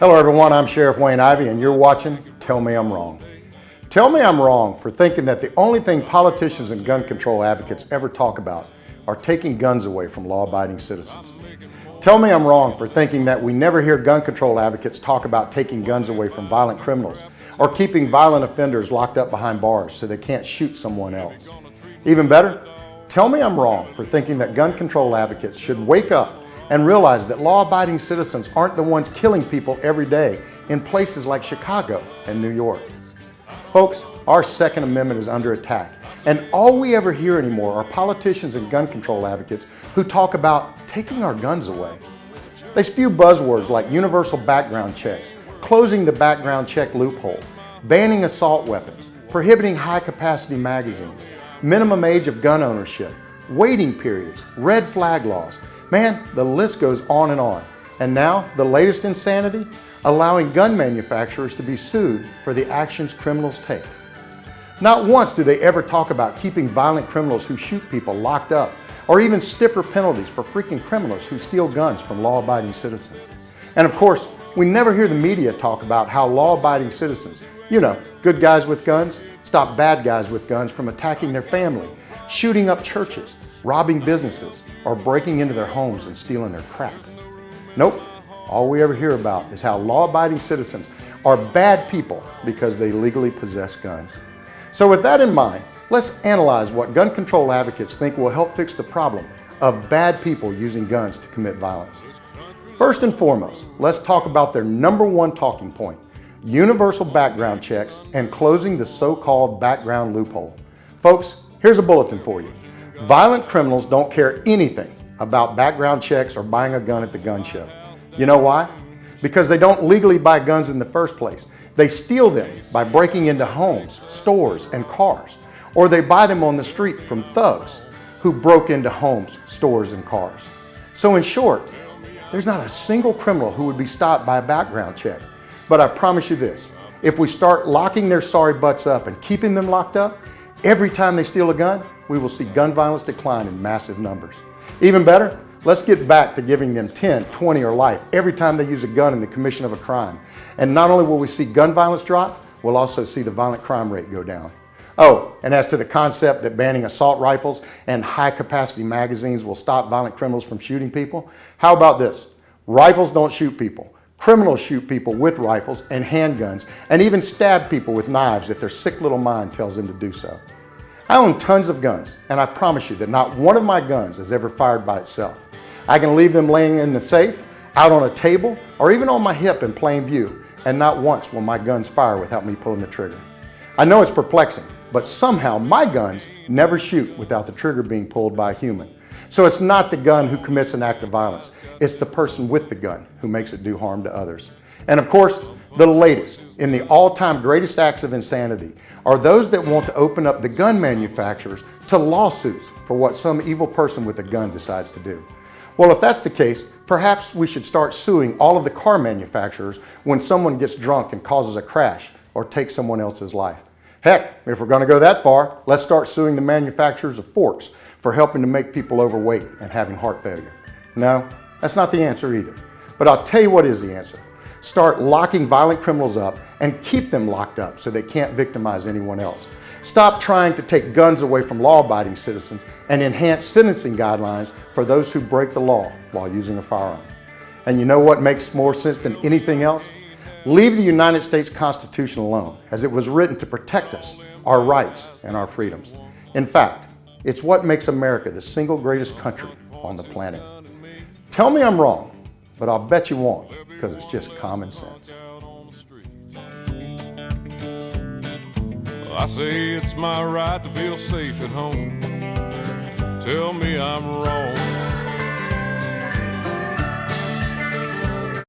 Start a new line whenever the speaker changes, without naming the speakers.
Hello everyone, I'm Sheriff Wayne Ivey and you're watching Tell Me I'm Wrong. Tell me I'm wrong for thinking that the only thing politicians and gun control advocates ever talk about are taking guns away from law-abiding citizens. Tell me I'm wrong for thinking that we never hear gun control advocates talk about taking guns away from violent criminals or keeping violent offenders locked up behind bars so they can't shoot someone else. Even better, tell me I'm wrong for thinking that gun control advocates should wake up and realize that law-abiding citizens aren't the ones killing people every day in places like Chicago and New York. Folks, our Second Amendment is under attack, and all we ever hear anymore are politicians and gun control advocates who talk about taking our guns away. They spew buzzwords like universal background checks, closing the background check loophole, banning assault weapons, prohibiting high-capacity magazines, minimum age of gun ownership, waiting periods, red flag laws. Man, the list goes on and on. And now, the latest insanity? Allowing gun manufacturers to be sued for the actions criminals take. Not once do they ever talk about keeping violent criminals who shoot people locked up, or even stiffer penalties for freaking criminals who steal guns from law-abiding citizens. And of course, we never hear the media talk about how law-abiding citizens, you know, good guys with guns, stop bad guys with guns from attacking their family, shooting up churches, robbing businesses, or breaking into their homes and stealing their crap. Nope, all we ever hear about is how law-abiding citizens are bad people because they legally possess guns. So with that in mind, let's analyze what gun control advocates think will help fix the problem of bad people using guns to commit violence. First and foremost, let's talk about their number one talking point: universal background checks and closing the so-called background loophole. Folks, here's a bulletin for you. Violent criminals don't care anything about background checks or buying a gun at the gun show. You know why? Because they don't legally buy guns in the first place. They steal them by breaking into homes, stores, and cars. Or they buy them on the street from thugs who broke into homes, stores, and cars. So in short, there's not a single criminal who would be stopped by a background check. But I promise you this, if we start locking their sorry butts up and keeping them locked up, every time they steal a gun, we will see gun violence decline in massive numbers. Even better, let's get back to giving them 10, 20, or life every time they use a gun in the commission of a crime. And not only will we see gun violence drop, we'll also see the violent crime rate go down. Oh, and as to the concept that banning assault rifles and high-capacity magazines will stop violent criminals from shooting people, how about this? Rifles don't shoot people. Criminals shoot people with rifles and handguns, and even stab people with knives if their sick little mind tells them to do so. I own tons of guns, and I promise you that not one of my guns is ever fired by itself. I can leave them laying in the safe, out on a table, or even on my hip in plain view, and not once will my guns fire without me pulling the trigger. I know it's perplexing, but somehow my guns never shoot without the trigger being pulled by a human. So it's not the gun who commits an act of violence, it's the person with the gun who makes it do harm to others. And of course, the latest in the all-time greatest acts of insanity are those that want to open up the gun manufacturers to lawsuits for what some evil person with a gun decides to do. Well, if that's the case, perhaps we should start suing all of the car manufacturers when someone gets drunk and causes a crash or takes someone else's life. Heck, if we're going to go that far, let's start suing the manufacturers of forks for helping to make people overweight and having heart failure. No, that's not the answer either. But I'll tell you what is the answer. Start locking violent criminals up and keep them locked up so they can't victimize anyone else. Stop trying to take guns away from law-abiding citizens and enhance sentencing guidelines for those who break the law while using a firearm. And you know what makes more sense than anything else? Leave the United States Constitution alone, as it was written to protect us, our rights, and our freedoms. In fact, it's what makes America the single greatest country on the planet. Tell me I'm wrong, but I'll bet you won't, because it's just common sense.
Well, I say it's my right to feel safe at home. Tell me I'm wrong.